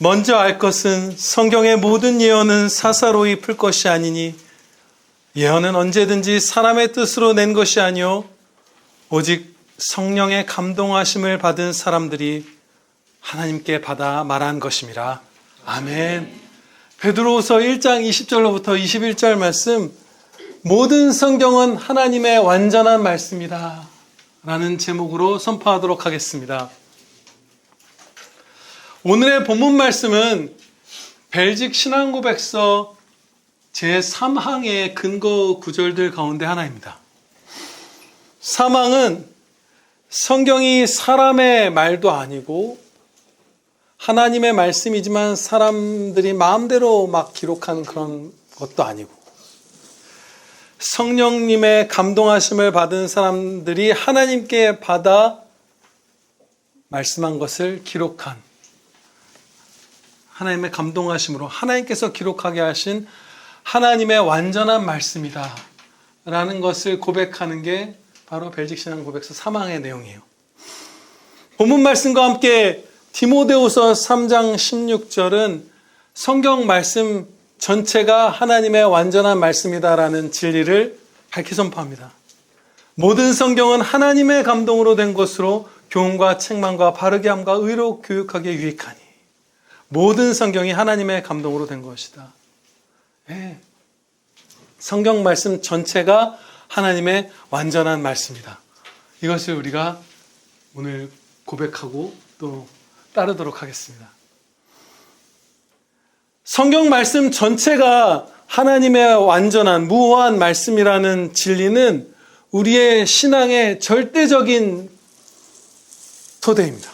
먼저 알 것은 성경의 모든 예언은 사사로이 풀 것이 아니니 예언은 언제든지 사람의 뜻으로 낸 것이 아니요 오직 성령의 감동하심을 받은 사람들이 하나님께 받아 말한 것임이라. 아멘. 베드로후서 1장 20절로부터 21절 말씀, 모든 성경은 하나님의 완전한 말씀이다 라는 제목으로 선포하도록 하겠습니다. 오늘의 본문 말씀은 벨직 신앙고백서 제3항의 근거 구절들 가운데 하나입니다. 3항은 성경이 사람의 말도 아니고 하나님의 말씀이지만 사람들이 마음대로 막 기록한 그런 것도 아니고 성령님의 감동하심을 받은 사람들이 하나님께 받아 말씀한 것을 기록한, 하나님의 감동하심으로 하나님께서 기록하게 하신 하나님의 완전한 말씀이다 라는 것을 고백하는 게 바로 벨직신앙 고백서 3항의 내용이에요. 본문 말씀과 함께 디모데후서 3장 16절은 성경 말씀 전체가 하나님의 완전한 말씀이다라는 진리를 밝히 선포합니다. 모든 성경은 하나님의 감동으로 된 것으로 교훈과 책망과 바르게 함과 의로 교육하기에 유익하니 모든 성경이 하나님의 감동으로 된 것이다. 네. 성경 말씀 전체가 하나님의 완전한 말씀이다. 이것을 우리가 오늘 고백하고 또 따르도록 하겠습니다. 성경 말씀 전체가 하나님의 완전한 무호한 말씀이라는 진리는 우리의 신앙의 절대적인 토대입니다.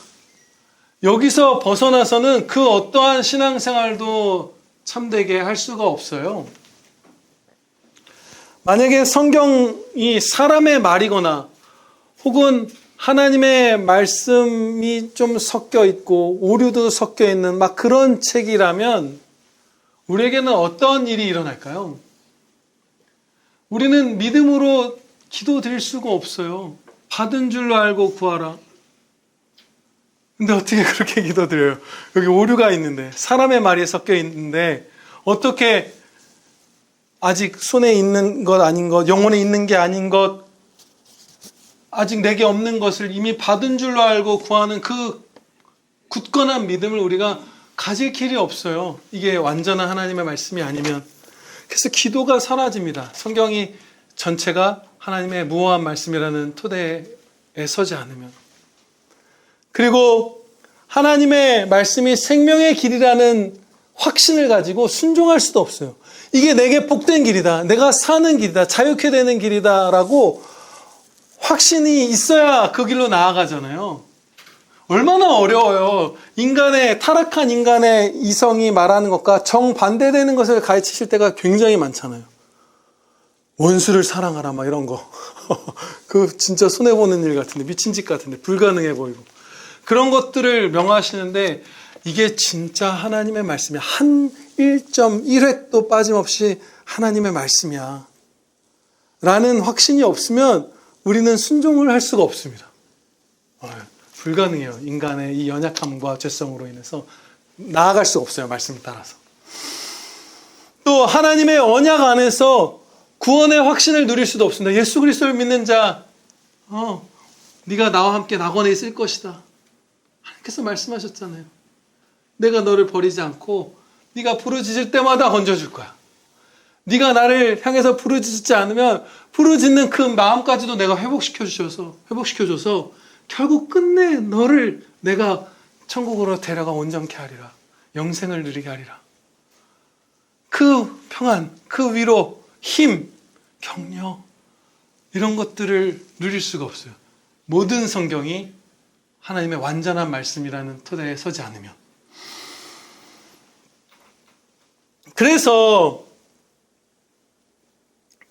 여기서 벗어나서는 그 어떠한 신앙생활도 참되게 할 수가 없어요. 만약에 성경이 사람의 말이거나 혹은 하나님의 말씀이 좀 섞여 있고 오류도 섞여 있는 막 그런 책이라면 우리에게는 어떤 일이 일어날까요? 우리는 믿음으로 기도 드릴 수가 없어요. 받은 줄로 알고 구하라. 근데 어떻게 그렇게 기도 드려요? 여기 오류가 있는데, 사람의 말이 섞여 있는데 어떻게 아직 손에 있는 것 아닌 것, 영혼에 있는 게 아닌 것, 아직 내게 없는 것을 이미 받은 줄로 알고 구하는 그 굳건한 믿음을 우리가 가질 길이 없어요. 이게 완전한 하나님의 말씀이 아니면. 그래서 기도가 사라집니다. 성경이 전체가 하나님의 무호한 말씀이라는 토대에 서지 않으면. 그리고 하나님의 말씀이 생명의 길이라는 확신을 가지고 순종할 수도 없어요. 이게 내게 복된 길이다, 내가 사는 길이다, 자유케 되는 길이다 라고 확신이 있어야 그 길로 나아가잖아요. 얼마나 어려워요. 타락한 인간의 이성이 말하는 것과 정반대되는 것을 가르치실 때가 굉장히 많잖아요. 원수를 사랑하라 막 이런 거. 그 진짜 손해보는 일 같은데, 미친 짓 같은데, 불가능해 보이고. 그런 것들을 명하시는데 이게 진짜 하나님의 말씀이야. 한 1.1획도 빠짐없이 하나님의 말씀이야 라는 확신이 없으면 우리는 순종을 할 수가 없습니다. 불가능해요. 인간의 이 연약함과 죄성으로 인해서 나아갈 수가 없어요. 말씀을 따라서. 또 하나님의 언약 안에서 구원의 확신을 누릴 수도 없습니다. 예수 그리스도를 믿는 자, 네가 나와 함께 낙원에 있을 것이다. 하나님께서 말씀하셨잖아요. 내가 너를 버리지 않고 네가 부르짖을 때마다 건져줄 거야. 네가 나를 향해서 부르짖지 않으면 부르짖는 그 마음까지도 내가 회복시켜줘서 결국 끝내 너를 내가 천국으로 데려가 온전케 하리라. 영생을 누리게 하리라. 그 평안, 그 위로, 힘, 격려 이런 것들을 누릴 수가 없어요. 모든 성경이 하나님의 완전한 말씀이라는 토대에 서지 않으면. 그래서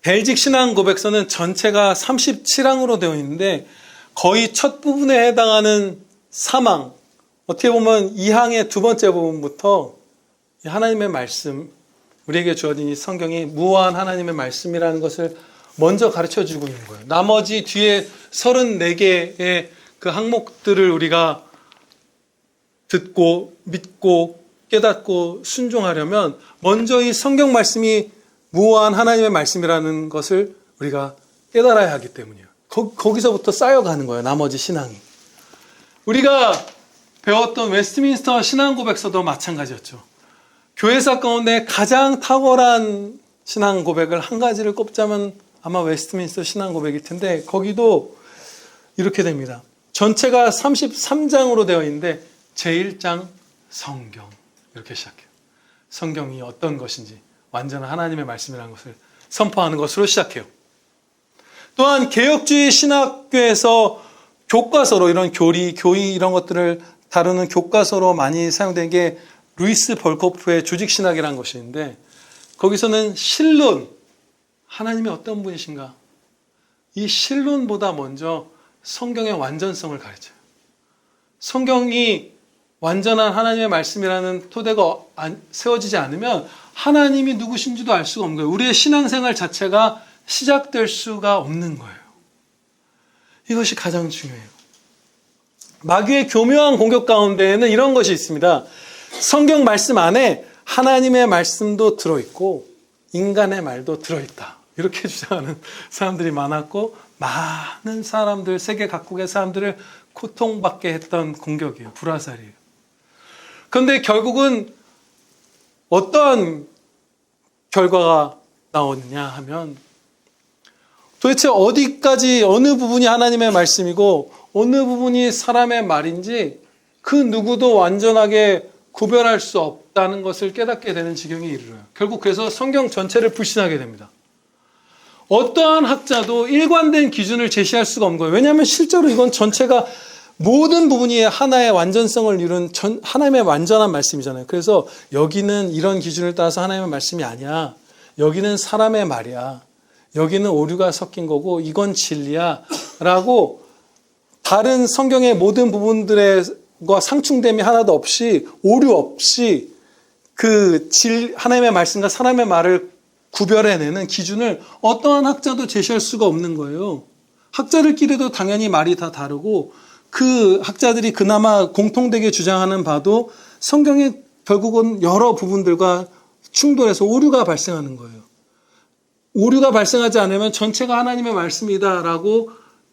벨직 신앙 고백서는 전체가 37항으로 되어 있는데 거의 첫 부분에 해당하는 3항, 어떻게 보면 2항의 두 번째 부분부터 하나님의 말씀, 우리에게 주어진 이 성경이 무한 하나님의 말씀이라는 것을 먼저 가르쳐주고 있는 거예요. 나머지 뒤에 34개의 그 항목들을 우리가 듣고 믿고 깨닫고 순종하려면 먼저 이 성경 말씀이 무한 하나님의 말씀이라는 것을 우리가 깨달아야 하기 때문이에요. 거기서부터 쌓여가는 거예요. 나머지 신앙이. 우리가 배웠던 웨스트민스터 신앙 고백서도 마찬가지였죠. 교회사 가운데 가장 탁월한 신앙 고백을 한 가지를 꼽자면 아마 웨스트민스터 신앙 고백일 텐데 거기도 이렇게 됩니다. 전체가 33장으로 되어 있는데 제1장 성경 이렇게 시작해요. 성경이 어떤 것인지 완전한 하나님의 말씀이라는 것을 선포하는 것으로 시작해요. 또한 개혁주의 신학교에서 교과서로 이런 교리, 교의 이런 것들을 다루는 교과서로 많이 사용된 게 루이스 벌코프의 조직신학이라는 것이 있는데 거기서는 신론, 하나님이 어떤 분이신가? 이 신론보다 먼저 성경의 완전성을 가르쳐요. 성경이 완전한 하나님의 말씀이라는 토대가 세워지지 않으면 하나님이 누구신지도 알 수가 없는 거예요. 우리의 신앙생활 자체가 시작될 수가 없는 거예요. 이것이 가장 중요해요. 마귀의 교묘한 공격 가운데에는 이런 것이 있습니다. 성경 말씀 안에 하나님의 말씀도 들어있고 인간의 말도 들어있다. 이렇게 주장하는 사람들이 많았고 많은 사람들, 세계 각국의 사람들을 고통받게 했던 공격이에요. 불화살이에요. 그런데 결국은 어떠한 결과가 나오느냐 하면 도대체 어디까지 어느 부분이 하나님의 말씀이고 어느 부분이 사람의 말인지 그 누구도 완전하게 구별할 수 없다는 것을 깨닫게 되는 지경에 이르러요. 결국 그래서 성경 전체를 불신하게 됩니다. 어떠한 학자도 일관된 기준을 제시할 수가 없는 거예요. 왜냐하면 실제로 이건 전체가 모든 부분이 하나의 완전성을 이룬 하나님의 완전한 말씀이잖아요. 그래서 여기는 이런 기준을 따라서 하나님의 말씀이 아니야. 여기는 사람의 말이야. 여기는 오류가 섞인 거고 이건 진리야. 라고 다른 성경의 모든 부분들과 상충됨이 하나도 없이 오류 없이 하나님의 말씀과 사람의 말을 구별해내는 기준을 어떠한 학자도 제시할 수가 없는 거예요. 학자들끼리도 당연히 말이 다 다르고 그 학자들이 그나마 공통되게 주장하는 바도 성경의 결국은 여러 부분들과 충돌해서 오류가 발생하는 거예요. 오류가 발생하지 않으면 전체가 하나님의 말씀이다라고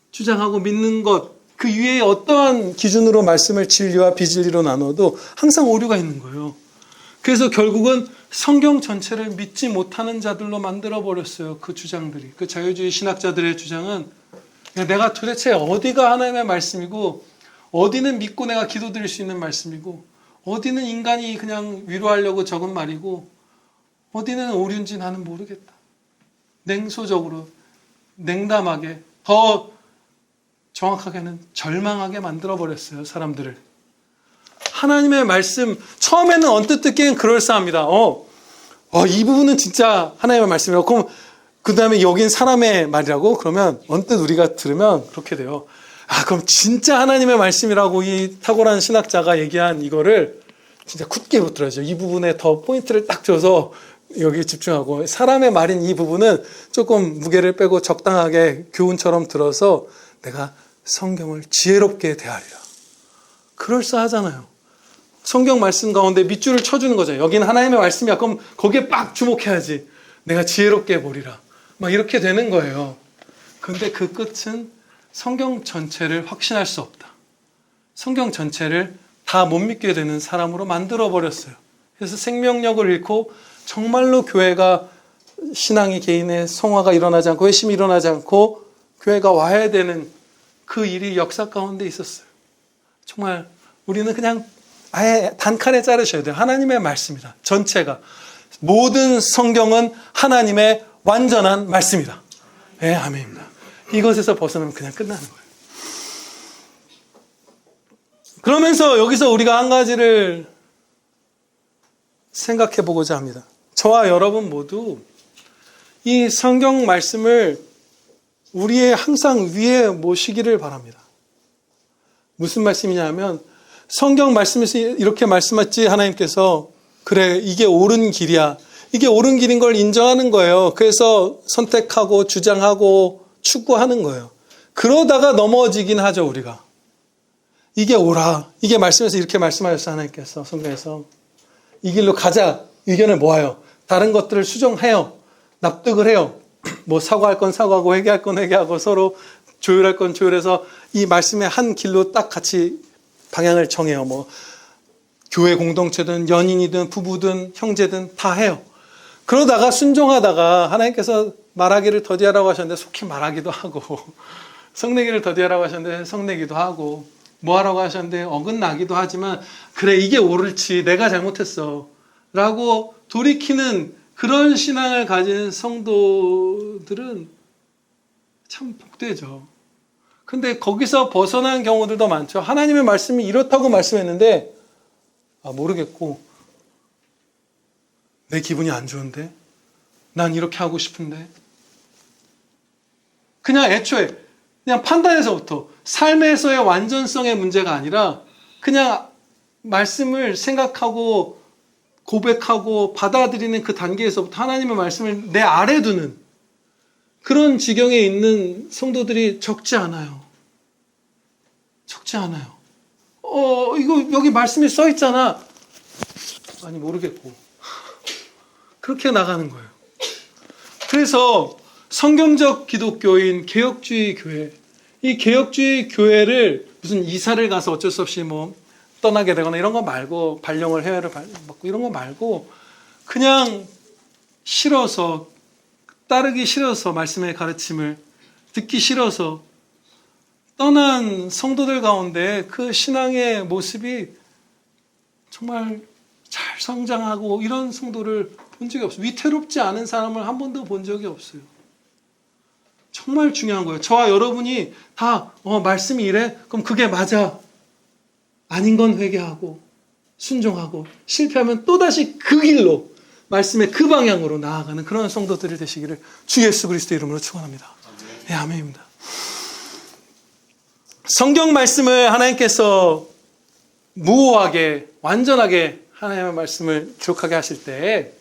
주장하고 믿는 것, 그 위에 어떠한 기준으로 말씀을 진리와 비진리로 나눠도 항상 오류가 있는 거예요. 그래서 결국은 성경 전체를 믿지 못하는 자들로 만들어버렸어요. 그 주장들이. 그 자유주의 신학자들의 주장은 내가 도대체 어디가 하나님의 말씀이고 어디는 믿고 내가 기도드릴 수 있는 말씀이고 어디는 인간이 그냥 위로하려고 적은 말이고 어디는 오류인지 나는 모르겠다. 냉소적으로 냉담하게 더 정확하게는 절망하게 만들어버렸어요. 사람들을. 하나님의 말씀 처음에는 언뜻 듣기엔 그럴싸합니다. 이 부분은 진짜 하나님의 말씀이라고. 그럼 그 다음에 여긴 사람의 말이라고? 그러면 언뜻 우리가 들으면 그렇게 돼요. 그럼 진짜 하나님의 말씀이라고 이 탁월한 신학자가 얘기한 이거를 진짜 굳게 붙들어야죠. 이 부분에 더 포인트를 딱 줘서 여기 집중하고 사람의 말인 이 부분은 조금 무게를 빼고 적당하게 교훈처럼 들어서 내가 성경을 지혜롭게 대하리라. 그럴싸하잖아요. 성경 말씀 가운데 밑줄을 쳐주는 거죠. 여기는 하나님의 말씀이야. 그럼 거기에 빡 주목해야지. 내가 지혜롭게 보리라. 막 이렇게 되는 거예요. 근데 그 끝은 성경 전체를 확신할 수 없다. 성경 전체를 다 못 믿게 되는 사람으로 만들어버렸어요. 그래서 생명력을 잃고 정말로 교회가 신앙이 개인의 성화가 일어나지 않고 회심이 일어나지 않고 교회가 와야 되는 그 일이 역사 가운데 있었어요. 정말 우리는 그냥 아예 단칼에 자르셔야 돼요. 하나님의 말씀이다. 전체가. 모든 성경은 하나님의 완전한 말씀이다. 네, 아멘입니다. 이것에서 벗어나면 그냥 끝나는 거예요. 그러면서 여기서 우리가 한 가지를 생각해 보고자 합니다. 저와 여러분 모두 이 성경 말씀을 우리의 항상 위에 모시기를 바랍니다. 무슨 말씀이냐 면 성경 말씀에서 이렇게 말씀했지 하나님께서 그래 이게 옳은 길이야. 이게 옳은 길인 걸 인정하는 거예요. 그래서 선택하고 주장하고 추구하는 거예요. 그러다가 넘어지긴 하죠 우리가. 이게 옳아. 이게 말씀에서 이렇게 말씀하셨어 하나님께서 성경에서. 이 길로 가자. 의견을 모아요. 다른 것들을 수정해요. 납득을 해요. 뭐 사과할 건 사과하고 회개할 건 회개하고 서로 조율할 건 조율해서 이 말씀의 한 길로 딱 같이 방향을 정해요. 뭐 교회 공동체든 연인이든 부부든 형제든 다 해요. 그러다가 순종하다가 하나님께서 말하기를 더디하라고 하셨는데 속히 말하기도 하고 성내기를 더디하라고 하셨는데 성내기도 하고 뭐 하라고 하셨는데 어긋나기도 하지만 그래 이게 옳을지 내가 잘못했어 라고 돌이키는 그런 신앙을 가진 성도들은 참 복되죠. 근데 거기서 벗어난 경우들도 많죠. 하나님의 말씀이 이렇다고 말씀했는데 모르겠고 내 기분이 안 좋은데 난 이렇게 하고 싶은데 그냥 애초에 그냥 판단에서부터 삶에서의 완전성의 문제가 아니라 그냥 말씀을 생각하고 고백하고 받아들이는 그 단계에서부터 하나님의 말씀을 내 아래 두는 그런 지경에 있는 성도들이 적지 않아요. 적지 않아요. 이거 여기 말씀이 써 있잖아. 아니 모르겠고 그렇게 나가는 거예요. 그래서 성경적 기독교인 개혁주의 교회, 이 개혁주의 교회를 무슨 이사를 가서 어쩔 수 없이 뭐 떠나게 되거나 이런 거 말고 발령을 해외를 받고 이런 거 말고 그냥 싫어서 따르기 싫어서 말씀의 가르침을 듣기 싫어서 떠난 성도들 가운데 그 신앙의 모습이 정말 잘 성장하고 이런 성도를 본 적이 없어요. 위태롭지 않은 사람을 한 번도 본 적이 없어요. 정말 중요한 거예요. 저와 여러분이 다 말씀이 이래? 그럼 그게 맞아. 아닌 건 회개하고 순종하고 실패하면 또다시 그 길로 말씀의 그 방향으로 나아가는 그런 성도들이 되시기를 주 예수 그리스도의 이름으로 축원합니다. 네, 아멘입니다. 성경 말씀을 하나님께서 무오하게 완전하게 하나님의 말씀을 기록하게 하실 때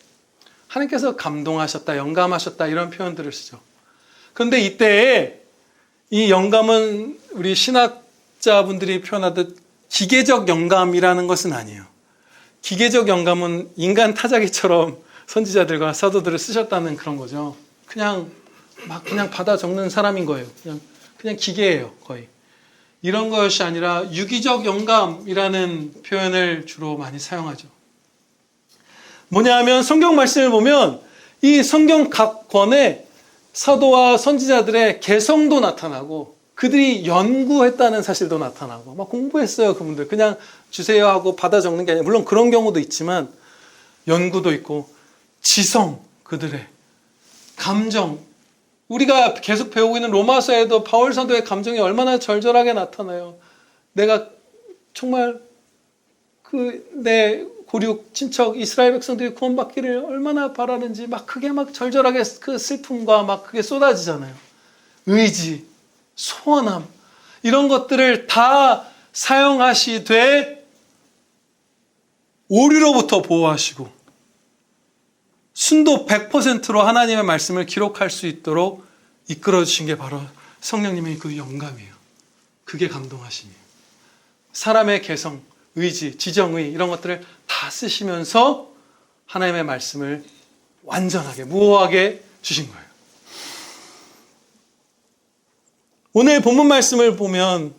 하나님께서 감동하셨다, 영감하셨다 이런 표현들을 쓰죠. 그런데 이때에 이 영감은 우리 신학자분들이 표현하듯 기계적 영감이라는 것은 아니에요. 기계적 영감은 인간 타자기처럼 선지자들과 사도들을 쓰셨다는 그런 거죠. 그냥 받아 적는 사람인 거예요. 그냥 기계예요, 거의. 이런 것이 아니라 유기적 영감이라는 표현을 주로 많이 사용하죠. 뭐냐 하면 성경 말씀을 보면 이 성경 각 권에 사도와 선지자들의 개성도 나타나고 그들이 연구했다는 사실도 나타나고 막 공부했어요. 그분들 그냥 주세요 하고 받아 적는 게 아니라 물론 그런 경우도 있지만 연구도 있고 지성, 그들의 감정, 우리가 계속 배우고 있는 로마서에도 바울 사도의 감정이 얼마나 절절하게 나타나요. 내가 정말 내 고륙 친척 이스라엘 백성들이 구원받기를 얼마나 바라는지 막 그게 막 절절하게 그 슬픔과 막 그게 쏟아지잖아요. 의지, 소원함 이런 것들을 다 사용하시되 오류로부터 보호하시고 순도 100%로 하나님의 말씀을 기록할 수 있도록 이끌어 주신 게 바로 성령님의 그 영감이에요. 그게 감동하심이에요. 사람의 개성, 의지, 지정의 이런 것들을 다 쓰시면서 하나님의 말씀을 완전하게 무오하게 주신 거예요. 오늘 본문 말씀을 보면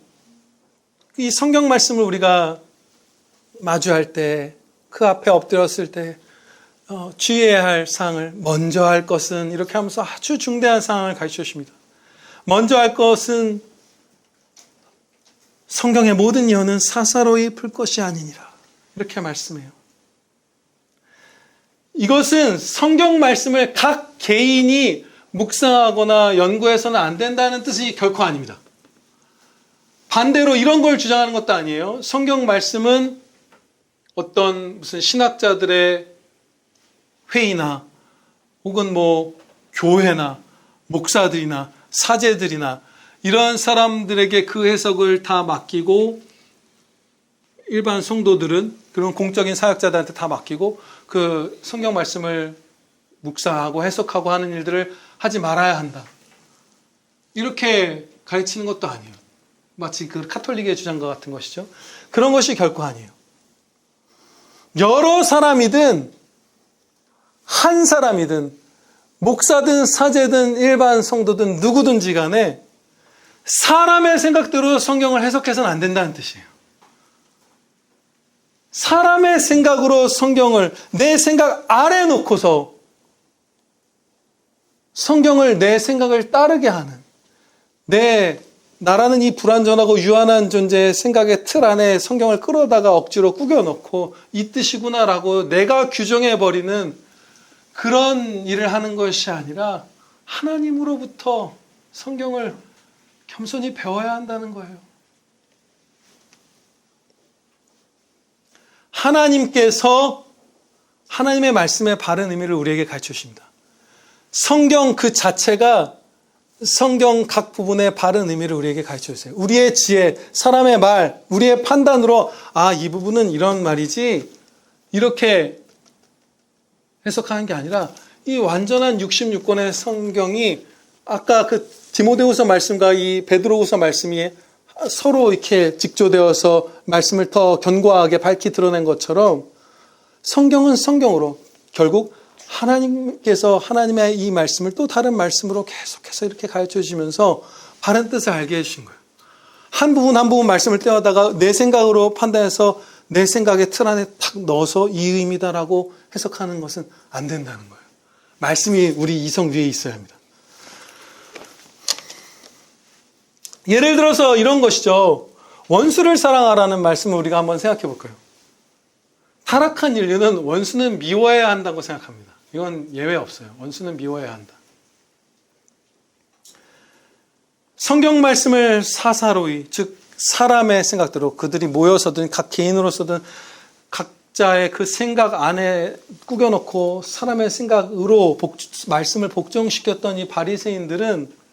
이 성경 말씀을 우리가 마주할 때 그 앞에 엎드렸을 때 주의해야 할 사항을 먼저 할 것은 이렇게 하면서 아주 중대한 사항을 가르쳐 주십니다. 먼저 할 것은 성경의 모든 예언은 사사로이 풀 것이 아니니라 이렇게 말씀해요. 이것은 성경 말씀을 각 개인이 묵상하거나 연구해서는 안 된다는 뜻이 결코 아닙니다. 반대로 이런 걸 주장하는 것도 아니에요. 성경 말씀은 어떤 무슨 신학자들의 회의나 혹은 뭐 교회나 목사들이나 사제들이나 이런 사람들에게 그 해석을 다 맡기고 일반 성도들은 그런 공적인 사역자들한테 다 맡기고 그 성경 말씀을 묵상하고 해석하고 하는 일들을 하지 말아야 한다. 이렇게 가르치는 것도 아니에요. 마치 그 카톨릭의 주장과 같은 것이죠. 그런 것이 결코 아니에요. 여러 사람이든 한 사람이든 목사든 사제든 일반 성도든 누구든지 간에 사람의 생각대로 성경을 해석해서는 안 된다는 뜻이에요. 사람의 생각으로 성경을 내 생각 아래 놓고서 성경을 내 생각을 따르게 하는, 나라는 이 불완전하고 유한한 존재의 생각의 틀 안에 성경을 끌어다가 억지로 꾸겨놓고 이 뜻이구나라고 내가 규정해버리는 그런 일을 하는 것이 아니라 하나님으로부터 성경을 겸손히 배워야 한다는 거예요. 하나님께서 하나님의 말씀의 바른 의미를 우리에게 가르쳐 주십니다. 성경 그 자체가 성경 각 부분의 바른 의미를 우리에게 가르쳐 주세요. 우리의 지혜, 사람의 말, 우리의 판단으로 이 부분은 이런 말이지 이렇게 해석하는 게 아니라 이 완전한 66권의 성경이 아까 그 디모데후서 말씀과 이 베드로후서 말씀이 서로 이렇게 직조되어서 말씀을 더 견고하게 밝히 드러낸 것처럼 성경은 성경으로 결국 하나님께서 하나님의 이 말씀을 또 다른 말씀으로 계속해서 이렇게 가르쳐 주시면서 바른 뜻을 알게 해주신 거예요. 한 부분 한 부분 말씀을 떼어다가 내 생각으로 판단해서 내 생각의 틀 안에 탁 넣어서 이 의미다라고 해석하는 것은 안 된다는 거예요. 말씀이 우리 이성 위에 있어야 합니다. 예를 들어서 이런 것이죠. 원수를 사랑하라는 말씀을 우리가 한번 생각해 볼까요? 타락한 인류는 원수는 미워해야 한다고 생각합니다. 이건 예외 없어요. 원수는 미워해야 한다. 성경 말씀을 사사로이, 즉 사람의 생각대로 그들이 모여서든 각 개인으로서든 각자의 그 생각 안에 꾸겨놓고 사람의 생각으로 말씀을 복종시켰던 이 바리새인들은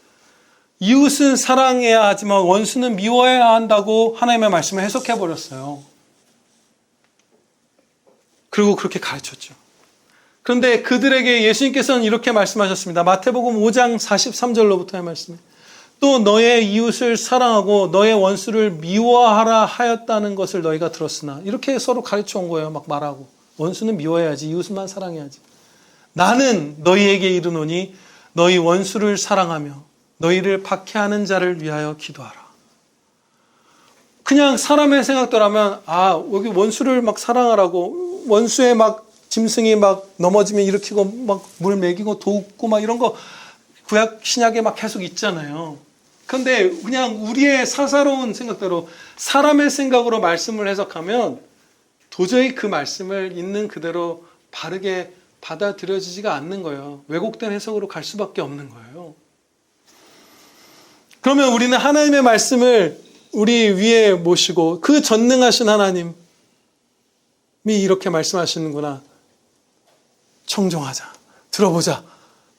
이웃은 사랑해야 하지만 원수는 미워해야 한다고 하나님의 말씀을 해석해버렸어요. 그리고 그렇게 가르쳤죠. 그런데 그들에게 예수님께서는 이렇게 말씀하셨습니다. 마태복음 5장 43절로부터의 말씀에 또 너의 이웃을 사랑하고 너의 원수를 미워하라 하였다는 것을 너희가 들었으나 이렇게 서로 가르쳐 온 거예요. 막 말하고 원수는 미워해야지 이웃만 사랑해야지. 나는 너희에게 이르노니 너희 원수를 사랑하며 너희를 박해하는 자를 위하여 기도하라. 그냥 사람의 생각대로라면 여기 원수를 막 사랑하라고 원수의 막 짐승이 막 넘어지면 일으키고 막 물 먹이고 돕고 막 이런 거 구약 신약에 막 계속 있잖아요. 그런데 그냥 우리의 사사로운 생각대로 사람의 생각으로 말씀을 해석하면 도저히 그 말씀을 있는 그대로 바르게 받아들여지지가 않는 거예요. 왜곡된 해석으로 갈 수밖에 없는 거예요. 그러면 우리는 하나님의 말씀을 우리 위에 모시고 그 전능하신 하나님이 이렇게 말씀하시는구나. 청종하자.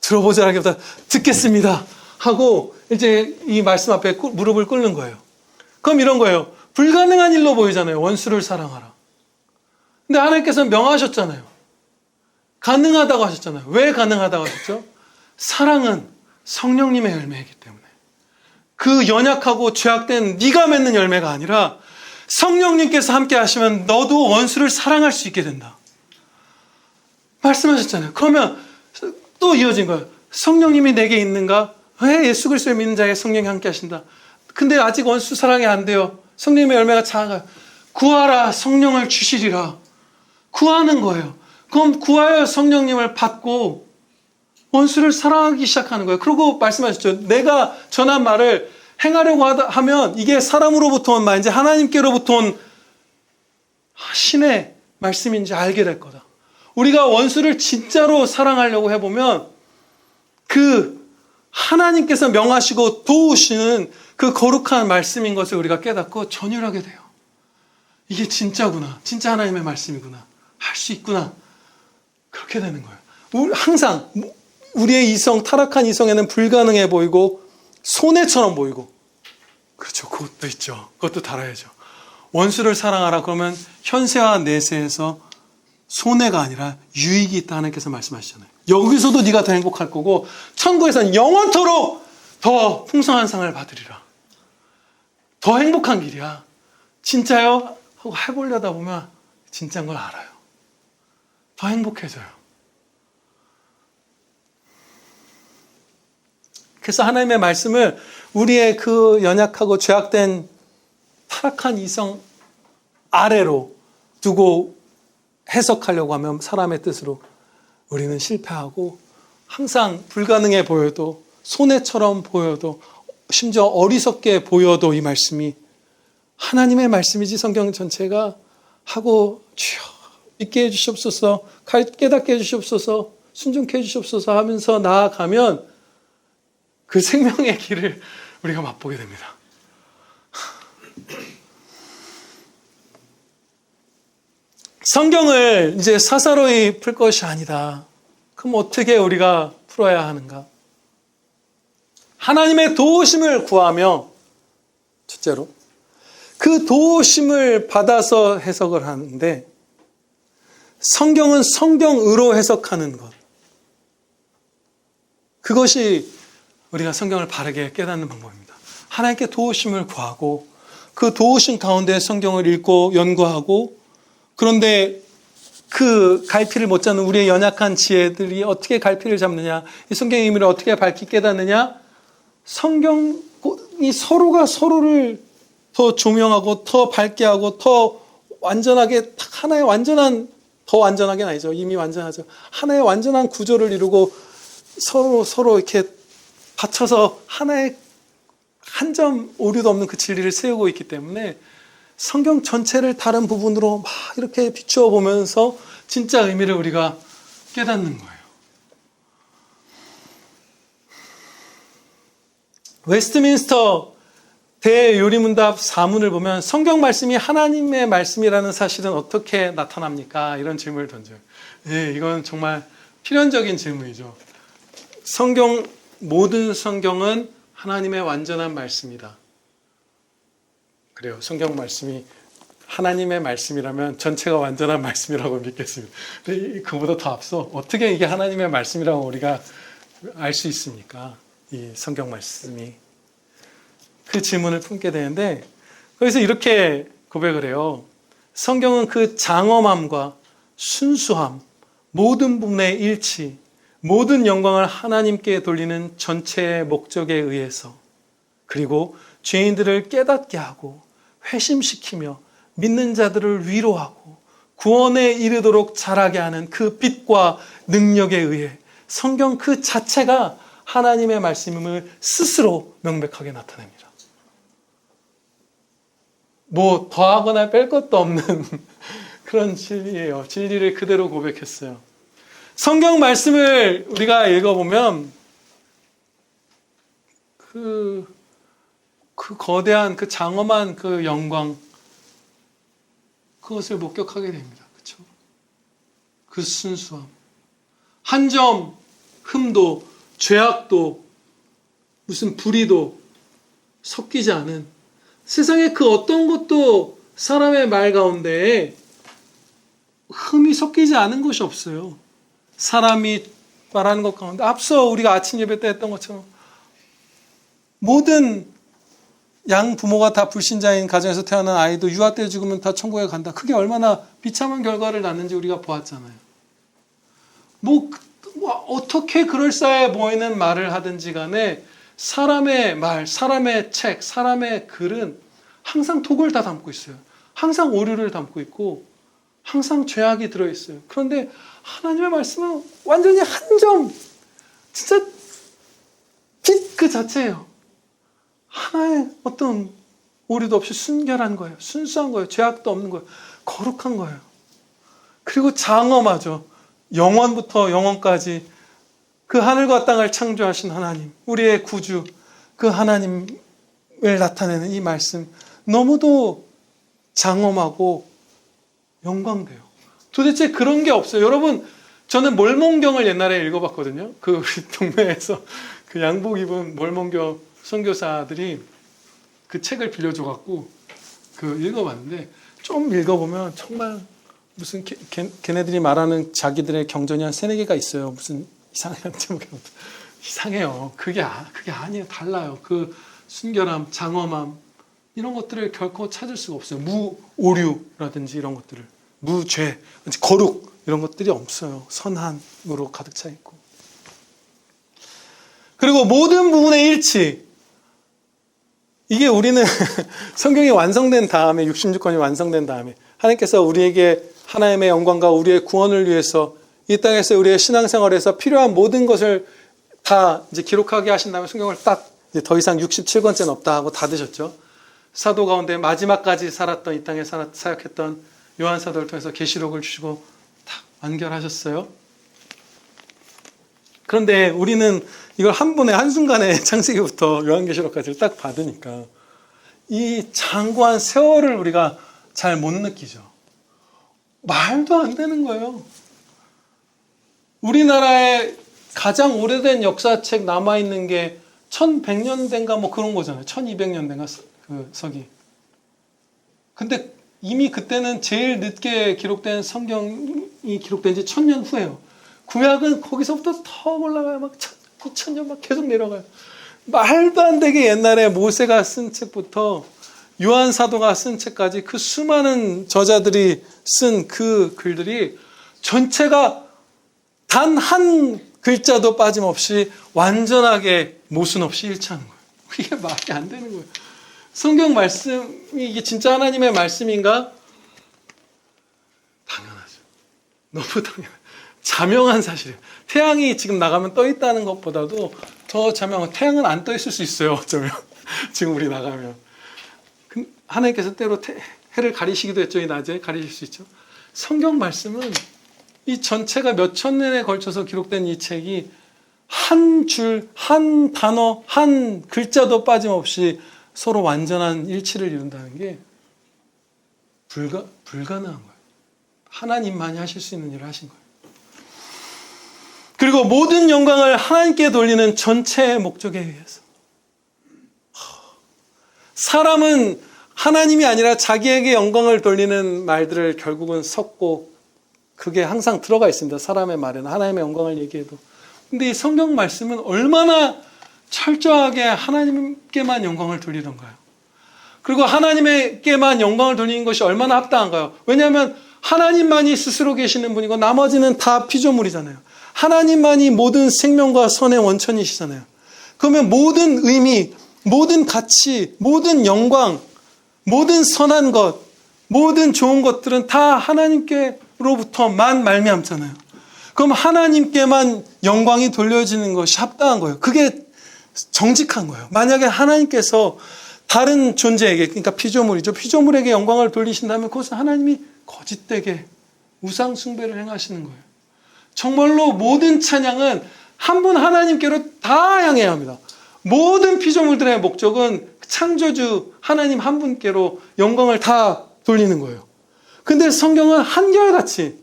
들어보자라기보다 듣겠습니다. 하고 이제 이 말씀 앞에 무릎을 꿇는 거예요. 그럼 이런 거예요. 불가능한 일로 보이잖아요. 원수를 사랑하라. 근데 하나님께서는 명하셨잖아요. 가능하다고 하셨잖아요. 왜 가능하다고 하셨죠? 사랑은 성령님의 열매이기 때문에. 그 연약하고 죄악된 네가 맺는 열매가 아니라 성령님께서 함께 하시면 너도 원수를 사랑할 수 있게 된다. 말씀하셨잖아요. 그러면 또 이어진 거예요. 성령님이 내게 있는가? 예수 그리스도를 믿는 자에게 성령이 함께 하신다. 근데 아직 원수 사랑이 안 돼요. 성령님의 열매가 작아요. 구하라 성령을 주시리라. 구하는 거예요. 그럼 구하여 성령님을 받고 원수를 사랑하기 시작하는 거예요. 그리고 말씀하셨죠. 내가 전한 말을 행하려고 하면 이게 사람으로부터 온 말인지 하나님께로부터 온 신의 말씀인지 알게 될 거다. 우리가 원수를 진짜로 사랑하려고 해보면 그 하나님께서 명하시고 도우시는 그 거룩한 말씀인 것을 우리가 깨닫고 전율하게 돼요. 이게 진짜구나. 진짜 하나님의 말씀이구나. 할 수 있구나. 그렇게 되는 거예요. 항상 우리의 이성, 타락한 이성에는 불가능해 보이고 손해처럼 보이고 그렇죠. 그것도 있죠. 그것도 달아야죠. 원수를 사랑하라 그러면 현세와 내세에서 손해가 아니라 유익이 있다 하나님께서 말씀하시잖아요. 여기서도 네가 더 행복할 거고 천국에서는 영원토록 더 풍성한 상을 받으리라. 더 행복한 길이야. 진짜요? 하고 해보려다 보면 진짜인 걸 알아요. 더 행복해져요. 그래서 하나님의 말씀을 우리의 그 연약하고 죄악된 타락한 이성 아래로 두고 해석하려고 하면 사람의 뜻으로 우리는 실패하고 항상 불가능해 보여도 손해처럼 보여도 심지어 어리석게 보여도 이 말씀이 하나님의 말씀이지 성경 전체가 하고 주여 믿게 해주시옵소서 깨닫게 해주시옵소서 순종케 해주시옵소서 하면서 나아가면 그 생명의 길을 우리가 맛보게 됩니다. 성경을 이제 사사로이 풀 것이 아니다. 그럼 어떻게 우리가 풀어야 하는가? 하나님의 도우심을 구하며 첫째로 그 도우심을 받아서 해석을 하는데 성경은 성경으로 해석하는 것. 그것이 우리가 성경을 바르게 깨닫는 방법입니다. 하나님께 도우심을 구하고 그 도우심 가운데 성경을 읽고 연구하고 그런데 그 갈피를 못 잡는 우리의 연약한 지혜들이 어떻게 갈피를 잡느냐 이 성경의 의미를 어떻게 밝히 깨닫느냐 성경이 서로가 서로를 더 조명하고 더 밝게 하고 더 완전하게 하나의 완전한 더 완전하게는 아니죠. 이미 완전하죠. 하나의 완전한 구조를 이루고 서로 이렇게 받쳐서 하나의 한 점 오류도 없는 그 진리를 세우고 있기 때문에 성경 전체를 다른 부분으로 막 이렇게 비추어 보면서 진짜 의미를 우리가 깨닫는 거예요. 웨스트민스터 대요리문답 4문을 보면 성경 말씀이 하나님의 말씀이라는 사실은 어떻게 나타납니까? 이런 질문을 던져요. 네, 이건 정말 필연적인 질문이죠. 모든 성경은 하나님의 완전한 말씀이다. 그래요. 성경 말씀이 하나님의 말씀이라면 전체가 완전한 말씀이라고 믿겠습니다. 근데 그보다 더 앞서 어떻게 이게 하나님의 말씀이라고 우리가 알 수 있습니까? 이 성경 말씀이. 그 질문을 품게 되는데 그래서 이렇게 고백을 해요. 성경은 그 장엄함과 순수함, 모든 부분의 일치, 모든 영광을 하나님께 돌리는 전체의 목적에 의해서 그리고 죄인들을 깨닫게 하고 회심시키며 믿는 자들을 위로하고 구원에 이르도록 자라게 하는 그 빛과 능력에 의해 성경 그 자체가 하나님의 말씀임을 스스로 명백하게 나타냅니다. 뭐 더하거나 뺄 것도 없는 그런 진리예요. 진리를 그대로 고백했어요. 성경 말씀을 우리가 읽어보면 그 거대한 그 장엄한 그 영광 그것을 목격하게 됩니다. 그렇죠? 그 순수함, 한 점 흠도 죄악도 무슨 불의도 섞이지 않은 세상에 그 어떤 것도 사람의 말 가운데 흠이 섞이지 않은 것이 없어요. 사람이 말하는 것 가운데 앞서 우리가 아침 예배 때 했던 것처럼 모든 양 부모가 다 불신자인 가정에서 태어난 아이도 유아 때 죽으면 다 천국에 간다. 그게 얼마나 비참한 결과를 낳는지 우리가 보았잖아요. 뭐 어떻게 그럴싸해 보이는 말을 하든지 간에 사람의 말, 사람의 책, 사람의 글은 항상 독을 다 담고 있어요. 항상 오류를 담고 있고 항상 죄악이 들어있어요. 그런데 하나님의 말씀은 완전히 한 점, 진짜 빛 그 자체예요. 하나의 어떤 오류도 없이 순결한 거예요. 순수한 거예요. 죄악도 없는 거예요. 거룩한 거예요. 그리고 장엄하죠. 영원부터 영원까지 그 하늘과 땅을 창조하신 하나님, 우리의 구주, 그 하나님을 나타내는 이 말씀 너무도 장엄하고 영광돼요. 도대체 그런 게 없어요. 여러분, 저는 몰몬경을 옛날에 읽어봤거든요. 그 우리 동네에서 그 양복 입은 몰몬교 선교사들이 그 책을 빌려줘갖고 그 읽어봤는데 좀 읽어보면 정말 무슨 걔네들이 말하는 자기들의 경전이 한 3-4개가 있어요. 무슨 이상한 제목이 이상해요. 그게 아니에요. 달라요. 그 순결함, 장엄함 이런 것들을 결코 찾을 수가 없어요. 무오류라든지 이런 것들을 무죄, 거룩 이런 것들이 없어요. 선함으로 가득 차 있고. 그리고 모든 부분의 일치. 이게 우리는 성경이 완성된 다음에 66권이 완성된 다음에 하나님께서 우리에게 하나님의 영광과 우리의 구원을 위해서 이 땅에서 우리의 신앙생활에서 필요한 모든 것을 다 이제 기록하게 하신 다음에 성경을 딱 이제 더 이상 67권째는 없다 하고 닫으셨죠. 사도 가운데 마지막까지 살았던 이 땅에 사역했던 요한 사도를 통해서 계시록을 주시고 딱 완결하셨어요. 그런데 우리는 이걸 한 번에 한순간에 창세기부터 요한계시록까지 딱 받으니까 이 장구한 세월을 우리가 잘 못 느끼죠. 말도 안 되는 거예요. 우리나라에 가장 오래된 역사책 남아있는 게 1100년대인가 뭐 그런 거잖아요. 1200년대인가 그 서기. 근데 이미 그때는 제일 늦게 기록된 성경이 기록된 지 1000년 후예요. 구약은 거기서부터 더 올라가요. 막 2000년 막 계속 내려가요. 말도 안 되게 옛날에 모세가 쓴 책부터 요한 사도가 쓴 책까지 그 수많은 저자들이 쓴 그 글들이 전체가 단 한 글자도 빠짐없이 완전하게 모순 없이 일치하는 거예요. 이게 말이 안 되는 거예요. 성경 말씀이 이게 진짜 하나님의 말씀인가? 당연하죠. 너무 당연해요. 자명한 사실이에요. 태양이 지금 나가면 떠 있다는 것보다도 더 자명한, 태양은 안 떠 있을 수 있어요. 어쩌면 지금 우리 나가면 하나님께서 때로 해를 가리시기도 했죠. 이 낮에 가리실 수 있죠. 성경 말씀은 이 전체가 몇천 년에 걸쳐서 기록된 이 책이 한 줄, 한 단어, 한 글자도 빠짐없이 서로 완전한 일치를 이룬다는 게 불가능한 거예요. 하나님만이 하실 수 있는 일을 하신 거예요. 그리고 모든 영광을 하나님께 돌리는 전체의 목적에 의해서. 사람은 하나님이 아니라 자기에게 영광을 돌리는 말들을 결국은 섞고 그게 항상 들어가 있습니다. 사람의 말에는 하나님의 영광을 얘기해도. 근데 이 성경 말씀은 얼마나 철저하게 하나님께만 영광을 돌리던가요. 그리고 하나님께만 영광을 돌리는 것이 얼마나 합당한가요. 왜냐하면 하나님만이 스스로 계시는 분이고 나머지는 다 피조물이잖아요. 하나님만이 모든 생명과 선의 원천이시잖아요. 그러면 모든 의미, 모든 가치, 모든 영광, 모든 선한 것, 모든 좋은 것들은 다 하나님께로부터만 말미암잖아요. 그럼 하나님께만 영광이 돌려지는 것이 합당한 거예요. 그게 정직한 거예요. 만약에 하나님께서 다른 존재에게, 그러니까 피조물이죠. 피조물에게 영광을 돌리신다면 그것은 하나님이 거짓되게 우상 숭배를 행하시는 거예요. 정말로 모든 찬양은 한 분 하나님께로 다 향해야 합니다. 모든 피조물들의 목적은 창조주 하나님 한 분께로 영광을 다 돌리는 거예요. 근데 성경은 한결같이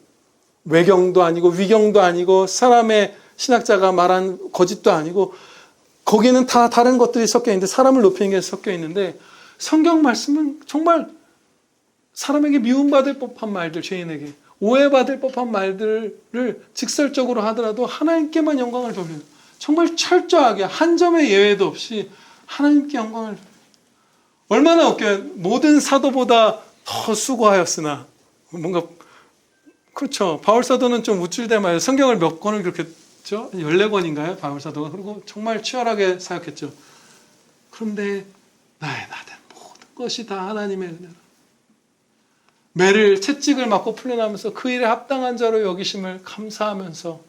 외경도 아니고 위경도 아니고 사람의 신학자가 말한 거짓도 아니고 거기는 다 다른 것들이 섞여 있는데 사람을 높이는 게 섞여 있는데 성경 말씀은 정말 사람에게 미움받을 법한 말들, 죄인에게 오해받을 법한 말들을 직설적으로 하더라도 하나님께만 영광을 돌려요. 정말 철저하게 한 점의 예외도 없이 하나님께 영광을 돌려요. 얼마나 웃겨요. 모든 사도보다 더 수고하였으나 뭔가 그렇죠. 바울 사도는 좀 우쭐대 말이에요. 성경을 몇 권을 그렇게 했죠? 14권인가요? 바울 사도가. 그리고 정말 치열하게 사역했죠. 그런데 나의 나된 모든 것이 다 하나님의 은혜라. 매를 채찍을 맞고 풀려나면서 그 일에 합당한 자로 여기심을 감사하면서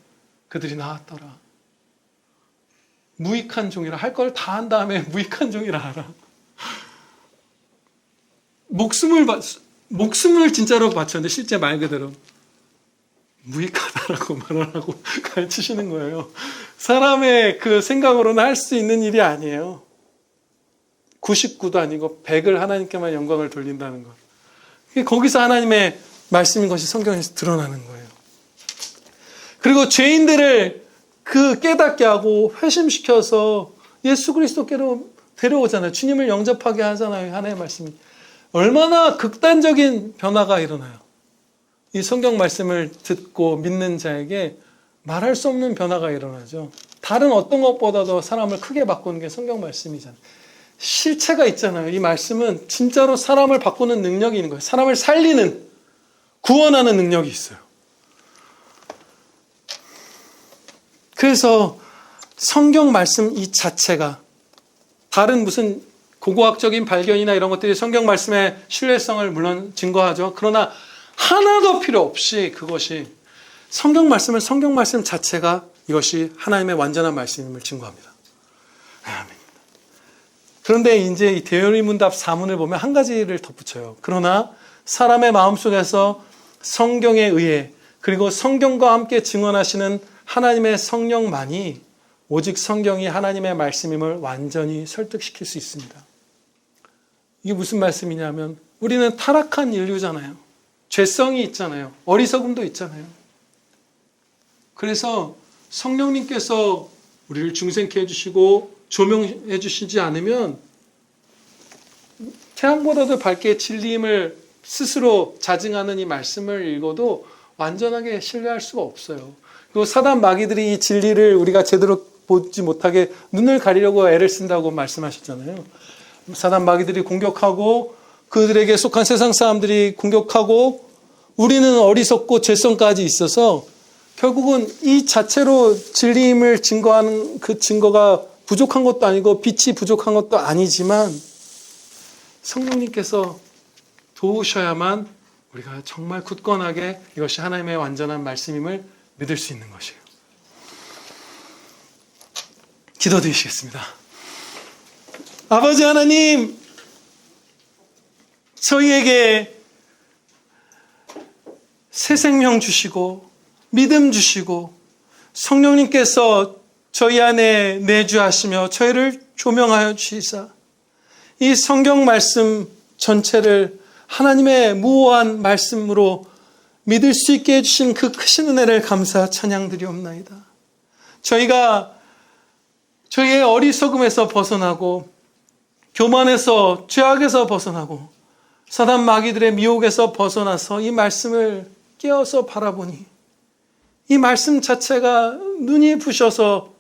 그들이 나왔더라. 무익한 종이라. 할 걸 다 한 다음에 무익한 종이라 하라. 목숨을 진짜로 바쳤는데 실제 말 그대로 무익하다라고 말하라고 가르치시는 거예요. 사람의 그 생각으로는 할 수 있는 일이 아니에요. 99도 아니고 100을 하나님께만 영광을 돌린다는 것. 거기서 하나님의 말씀인 것이 성경에서 드러나는 거예요. 그리고 죄인들을 그 깨닫게 하고 회심시켜서 예수 그리스도께로 데려오잖아요. 주님을 영접하게 하잖아요. 하나님의 말씀이. 얼마나 극단적인 변화가 일어나요. 이 성경 말씀을 듣고 믿는 자에게 말할 수 없는 변화가 일어나죠. 다른 어떤 것보다도 사람을 크게 바꾸는 게 성경 말씀이잖아요. 실체가 있잖아요. 이 말씀은 진짜로 사람을 바꾸는 능력이 있는 거예요. 사람을 살리는, 구원하는 능력이 있어요. 그래서 성경 말씀 이 자체가 다른 무슨 고고학적인 발견이나 이런 것들이 성경 말씀의 신뢰성을 물론 증거하죠. 그러나 하나도 필요 없이 그것이 성경 말씀은 성경 말씀 자체가 이것이 하나님의 완전한 말씀임을 증거합니다. 아멘. 그런데 이제 이 대요리문답 4문을 보면 한 가지를 덧붙여요. 그러나 사람의 마음속에서 성경에 의해 그리고 성경과 함께 증언하시는 하나님의 성령만이 오직 성경이 하나님의 말씀임을 완전히 설득시킬 수 있습니다. 이게 무슨 말씀이냐면 우리는 타락한 인류잖아요. 죄성이 있잖아요. 어리석음도 있잖아요. 그래서 성령님께서 우리를 중생케 해주시고 조명해 주시지 않으면 태양보다도 밝게 진리임을 스스로 자증하는 이 말씀을 읽어도 완전하게 신뢰할 수가 없어요. 그리고 사단 마귀들이 이 진리를 우리가 제대로 보지 못하게 눈을 가리려고 애를 쓴다고 말씀하셨잖아요. 사단 마귀들이 공격하고 그들에게 속한 세상 사람들이 공격하고 우리는 어리석고 죄성까지 있어서 결국은 이 자체로 진리임을 증거하는 그 증거가 부족한 것도 아니고 빛이 부족한 것도 아니지만 성령님께서 도우셔야만 우리가 정말 굳건하게 이것이 하나님의 완전한 말씀임을 믿을 수 있는 것이에요. 기도드리시겠습니다. 아버지 하나님, 저희에게 새 생명 주시고 믿음 주시고 성령님께서 저희 안에 내주하시며 저희를 조명하여 주시사 이 성경 말씀 전체를 하나님의 무오한 말씀으로 믿을 수 있게 해주신 그 크신 은혜를 감사 찬양드리옵나이다. 저희가 저희의 어리석음에서 벗어나고 교만에서 죄악에서 벗어나고 사단 마귀들의 미혹에서 벗어나서 이 말씀을 깨어서 바라보니 이 말씀 자체가 눈이 부셔서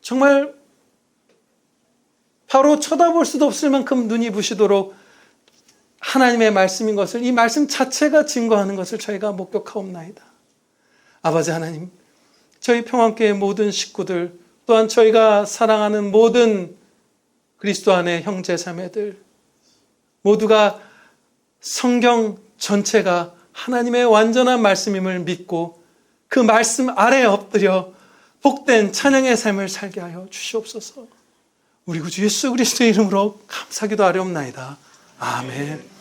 정말 바로 쳐다볼 수도 없을 만큼 눈이 부시도록 하나님의 말씀인 것을 이 말씀 자체가 증거하는 것을 저희가 목격하옵나이다. 아버지 하나님, 저희 평안교회 모든 식구들 또한 저희가 사랑하는 모든 그리스도 안의 형제 자매들 모두가 성경 전체가 하나님의 완전한 말씀임을 믿고 그 말씀 아래에 엎드려 복된 찬양의 삶을 살게 하여 주시옵소서. 우리 구주 예수 그리스도의 이름으로 감사기도 하려옵나이다. 아멘.